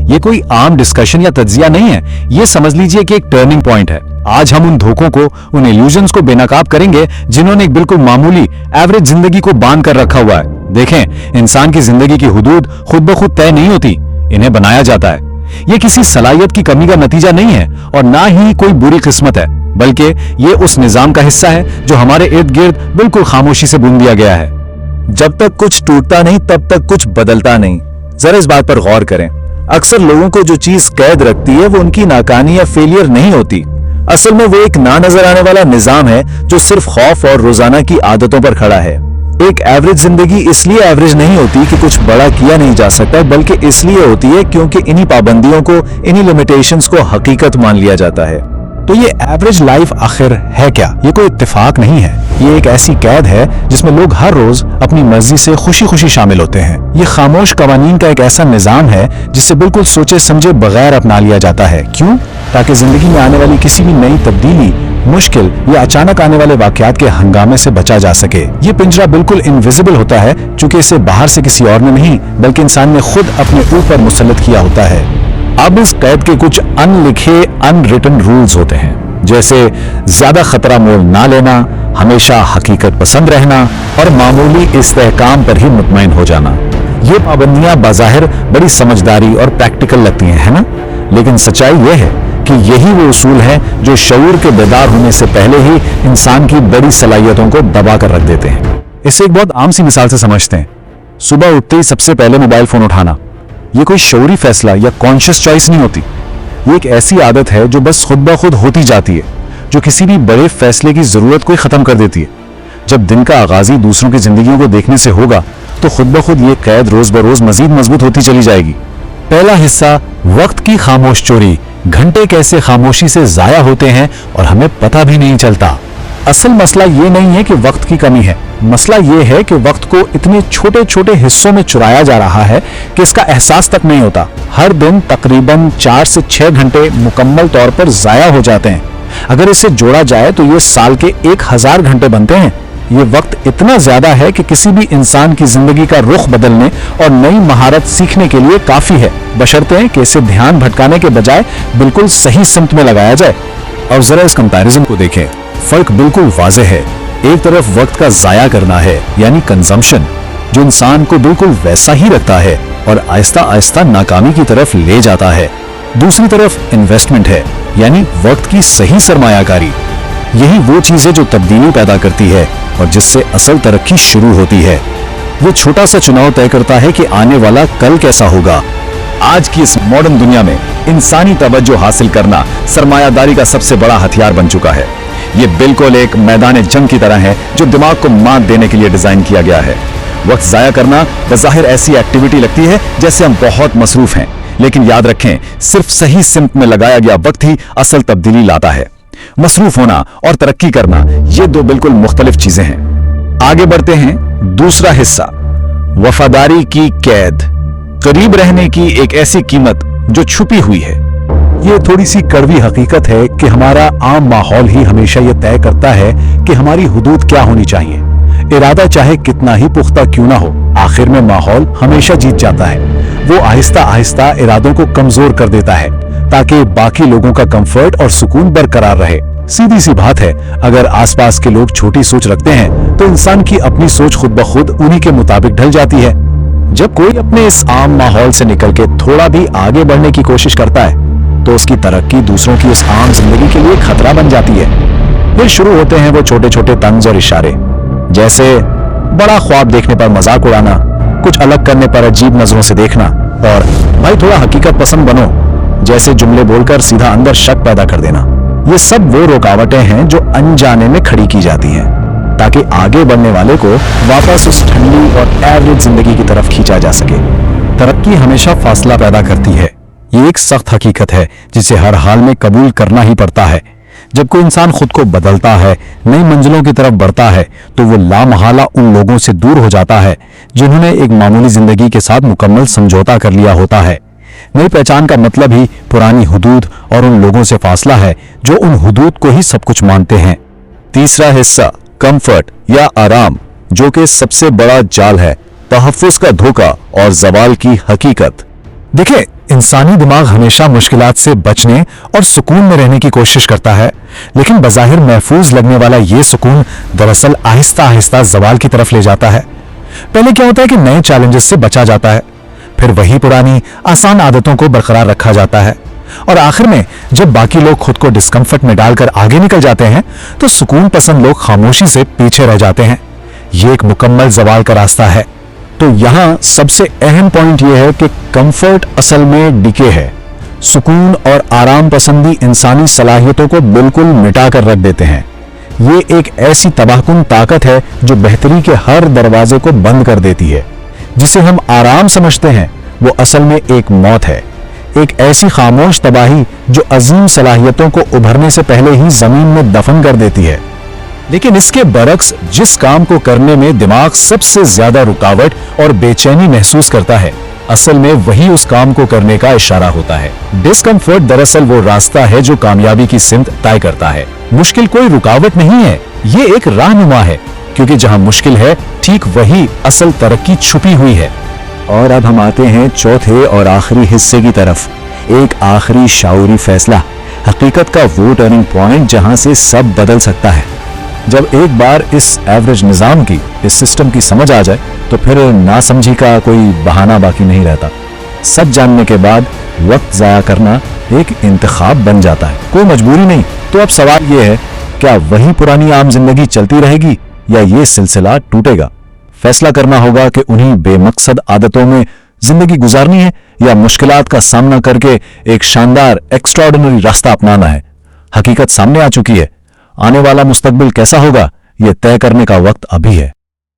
ये कोई आम डिस्कशन या तज्जिया नहीं है, ये समझ लीजिए कि एक टर्निंग पॉइंट है। आज हम उन धोखों को, उन इल्यूजन्स को बेनकाब करेंगे जिन्होंने एक बिल्कुल मामूली एवरेज जिंदगी को बांध कर रखा हुआ है। देखें, इंसान की जिंदगी की हुदूद खुद ब खुद तय नहीं होती, इन्हें बनाया जाता है। ये किसी सलाहियत की कमी का नतीजा नहीं है और ना ही कोई बुरी किस्मत है, बल्कि ये उस निजाम का हिस्सा है जो हमारे इर्द गिर्द बिल्कुल खामोशी से बुन दिया गया है। जब तक कुछ टूटता नहीं तब तक कुछ बदलता नहीं। जरा इस बात पर गौर करें। अक्सर लोगों को जो चीज कैद रखती है वो उनकी नाकानी या फेलियर नहीं होती, असल में वो एक ना नजर आने वाला निजाम है जो सिर्फ खौफ और रोजाना की आदतों पर खड़ा है। एक एवरेज जिंदगी इसलिए एवरेज नहीं होती कि कुछ बड़ा किया नहीं जा सकता, बल्कि इसलिए होती है क्योंकि इन्हीं पाबंदियों को, इन्हीं लिमिटेशंस को हकीकत मान लिया जाता है। तो ये एवरेज लाइफ आखिर है क्या? ये कोई इत्तेफाक नहीं है, ये एक ऐसी कैद है जिसमें लोग हर रोज अपनी मर्जी से खुशी खुशी शामिल होते हैं। ये खामोश कवानीन का एक ऐसा निजाम है जिससे बिल्कुल सोचे समझे बगैर अपना लिया जाता है। क्यों? ताकि जिंदगी में आने वाली किसी भी नई तब्दीली, मुश्किल या अचानक आने वाले वाकयात के हंगामे से बचा जा सके। ये पिंजरा बिल्कुल इनविजिबल होता है क्योंकि इसे बाहर से किसी और ने नहीं बल्कि इंसान ने खुद अपने ऊपर मुसल्लत किया होता है। अब इस कैद के कुछ अनलिखे, अनरिटन रूल्स होते हैं, जैसे ज्यादा खतरा मोल ना लेना, हमेशा हकीकत पसंद रहना और मामूली इस्तेहकाम पर ही मुतमईन हो जाना। ये पाबंदियां बाज़ाहिर बड़ी समझदारी और प्रैक्टिकल लगती हैं, है ना? लेकिन सच्चाई यह है कि यही वो उसूल हैं जो शऊर के बेदार होने से पहले ही इंसान की बड़ी सलाहियतों को दबा कर रख देते हैं। इसे एक बहुत आम सी मिसाल से समझते हैं। सुबह उठते ही सबसे पहले मोबाइल फोन उठाना, ये कोई शऊरी फैसला या कॉन्शियस चॉइस नहीं होती। ये एक ऐसी आदत है जो बस खुद ब खुद होती जाती है, जो किसी भी बड़े फैसले की जरूरत को खत्म कर देती है। जब दिन का आगाज ही दूसरों की जिंदगियों को देखने से होगा तो खुद ब खुद ये कैद रोज बरोज मजीद मजबूत होती चली जाएगी। पहला हिस्सा, वक्त की खामोश चोरी। घंटे कैसे खामोशी से जाया होते हैं और हमें पता भी नहीं चलता। असल मसला ये नहीं है कि वक्त की कमी है, मसला ये है कि वक्त को इतने छोटे छोटे हिस्सों में चुराया जा रहा है कि इसका एहसास तक नहीं होता। हर दिन तकरीबन 4 से 6 घंटे मुकम्मल तौर पर जाया हो जाते हैं। अगर इसे जोड़ा जाए तो ये साल के 1000 घंटे बनते हैं। ये वक्त इतना ज्यादा है कि किसी भी इंसान की जिंदगी का रुख बदलने और नई महारत सीखने के लिए काफी है, बशर्ते कि इसे ध्यान भटकाने के बजाय बिल्कुल सही सिमत में लगाया जाए। अब जरा इस कंपैरिजन को देखें, फर्क बिल्कुल वाज़ेह है। एक तरफ वक्त का जाया करना है यानी कंजम्पशन, जो इंसान को बिल्कुल वैसा ही रखता है और आहिस्ता आहिस्ता नाकामी की तरफ ले जाता है। दूसरी तरफ इन्वेस्टमेंट है यानी वक्त की सही सरमायाकारी। यही वो चीज है जो तब्दीली पैदा करती है और जिससे असल तरक्की शुरू होती है। ये छोटा सा चुनाव तय करता है कि आने वाला कल कैसा होगा। आज की इस मॉडर्न दुनिया में इंसानी तवज्जो हासिल करना सरमायादारी का सबसे बड़ा हथियार बन चुका है। ये बिल्कुल एक मैदान जंग की तरह है जो दिमाग को मात देने के लिए डिजाइन किया गया है। वक्त जाया करना बज़ाहिर ऐसी एक्टिविटी लगती है जैसे हम बहुत मसरूफ हैं, लेकिन याद रखें, सिर्फ सही सिमत में लगाया गया वक्त ही असल तब्दीली लाता है। मसरूफ होना और तरक्की करना, ये दो बिल्कुल मुख्तलिफ चीजें हैं। आगे बढ़ते हैं। दूसरा हिस्सा, वफादारी की कैद। करीब रहने की एक ऐसी कीमत जो छुपी हुई है। ये थोड़ी सी कड़वी हकीकत है कि हमारा आम माहौल ही हमेशा ये तय करता है कि हमारी हुदूद क्या होनी चाहिए। इरादा चाहे कितना ही पुख्ता क्यों ना हो, आखिर में माहौल हमेशा जीत जाता है। वो आहिस्ता आहिस्ता इरादों को कमजोर कर देता है ताकि बाकी लोगों का कंफर्ट और सुकून बरकरार रहे। सीधी सी बात है, अगर आसपास के लोग छोटी सोच रखते हैं तो इंसान की अपनी सोच खुद ब खुद उन्हीं के मुताबिक ढल जाती है। जब कोई अपने इस आम माहौल से निकल के थोड़ा भी आगे बढ़ने की कोशिश करता है तो उसकी तरक्की दूसरों की इस आम जिंदगी के लिए खतरा बन जाती है। फिर शुरू होते हैं वो छोटे छोटे तंज और इशारे, जैसे बड़ा ख्वाब देखने पर मजाक उड़ाना, कुछ अलग करने पर अजीब नजरों से देखना और भाई थोड़ा हकीकत पसंद बनो जैसे जुमले बोलकर सीधा अंदर शक पैदा कर देना। ये सब वो रुकावटें हैं जो अनजाने में खड़ी की जाती हैं ताकि आगे बढ़ने वाले को वापस उस ठंडी और एवरेज जिंदगी की तरफ खींचा जा सके। तरक्की हमेशा फासला पैदा करती है, ये एक सख्त हकीकत है जिसे हर हाल में कबूल करना ही पड़ता है। जब कोई इंसान खुद को बदलता है, नई मंजिलों की तरफ बढ़ता है, तो वो लामहला उन लोगों से दूर हो जाता है जिन्होंने एक मामूली जिंदगी के साथ मुकम्मल समझौता कर लिया होता है। नई पहचान का मतलब ही पुरानी हुदूद और उन लोगों से फासला है जो उन हुदूद को ही सब कुछ मानते हैं। तीसरा हिस्सा, कंफर्ट या आराम, जो कि सबसे बड़ा जाल है, तहफ्फुज़ का धोखा और ज़वाल की हकीकत। देखिए, इंसानी दिमाग हमेशा मुश्किलात से बचने और सुकून में रहने की कोशिश करता है, लेकिन बज़ाहिर महफूज लगने वाला ये सुकून दरअसल आहिस्ता आहिस्ता ज़वाल की तरफ ले जाता है। पहले क्या होता है कि नए चैलेंजेस से बचा जाता है, फिर वही पुरानी आसान आदतों को बरकरार रखा जाता है, और आखिर में जब बाकी लोग खुद को डिस्कम्फर्ट में डालकर आगे निकल जाते हैं तो सुकून पसंद लोग खामोशी से पीछे रह जाते हैं। ये एक मुकम्मल ज़वाल का रास्ता है। तो यहाँ सबसे अहम पॉइंट यह है कि कंफर्ट असल में डिके है। सुकून और आराम पसंदी इंसानी सलाहियतों को बिल्कुल मिटा कर रख देते हैं। ये एक ऐसी तबाहकुन ताकत है जो बेहतरी के हर दरवाजे को बंद कर देती है। जिसे हम आराम समझते हैं वो असल में एक मौत है, एक ऐसी खामोश तबाही जो अजीम सलाहियतों को उभरने से पहले ही जमीन में दफन कर देती है। लेकिन इसके बरक्स जिस काम को करने में दिमाग सबसे ज्यादा रुकावट और बेचैनी महसूस करता है, असल में वही उस काम को करने का इशारा होता है। डिस्कम्फर्ट दरअसल वो रास्ता है जो कामयाबी की सिमत तय करता है। मुश्किल कोई रुकावट नहीं है, ये एक रहनुमा है, क्योंकि जहां मुश्किल है ठीक वही असल तरक्की छुपी हुई है। और अब हम आते हैं चौथे और आखिरी हिस्से की तरफ। एक आखिरी शाऊरी फैसला, हकीकत का वो टर्निंग पॉइंट जहां से सब बदल सकता है। जब एक बार इस एवरेज निजाम की, इस सिस्टम की समझ आ जाए तो फिर नासमझी का कोई बहाना बाकी नहीं रहता। सच जानने के बाद वक्त जाया करना एक इंतखाब बन जाता है, कोई मजबूरी नहीं। तो अब सवाल ये है, क्या वही पुरानी आम जिंदगी चलती रहेगी या ये सिलसिला टूटेगा? फैसला करना होगा कि उन्हीं बेमकसद आदतों में जिंदगी गुजारनी है या मुश्किलात का सामना करके एक शानदार एक्स्ट्राऑर्डिनरी रास्ता अपनाना है। हकीकत सामने आ चुकी है, आने वाला मुस्तकबिल कैसा होगा ये तय करने का वक्त अभी है।